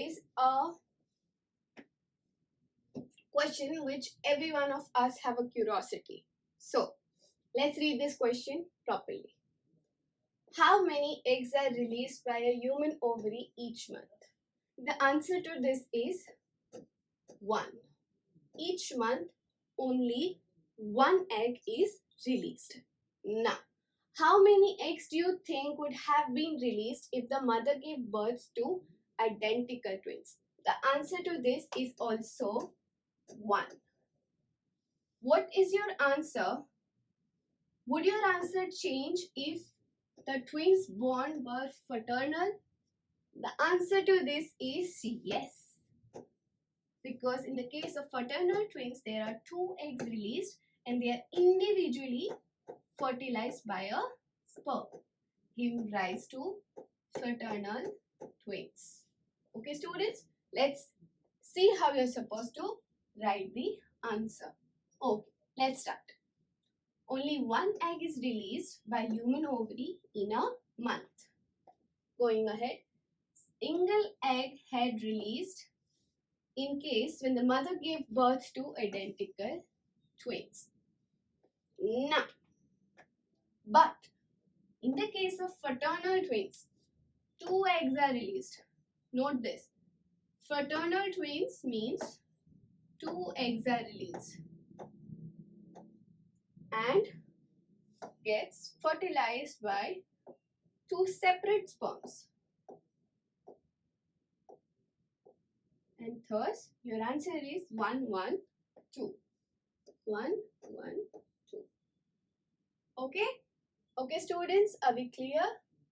is a question which every one of us have a curiosity. So let's read this question properly. How many eggs are released by a human ovary each month? The answer to this is 1. Each month only one egg is released. Now, how many eggs do you think would have been released if the mother gave birth to identical twins? The answer to this is also 1. What is your answer? Would your answer change if the twins born were fraternal? The answer to this is yes. Because in the case of fraternal twins, there are 2 eggs released and they are individually fertilized by a sperm, giving rise to fraternal twins. Okay, students, let's see how you're supposed to write the answer. Okay, let's start. Only one egg is released by human ovary in a month. Going ahead, single egg had released in case when the mother gave birth to identical twins. Now, but in the case of fraternal twins, 2 eggs are released. Note this. Fraternal twins means 2 eggs are released and gets fertilized by 2 separate sperms. And thus, your answer is 1, 1, 2. 1, 1, 2. Okay? Okay, students, are we clear?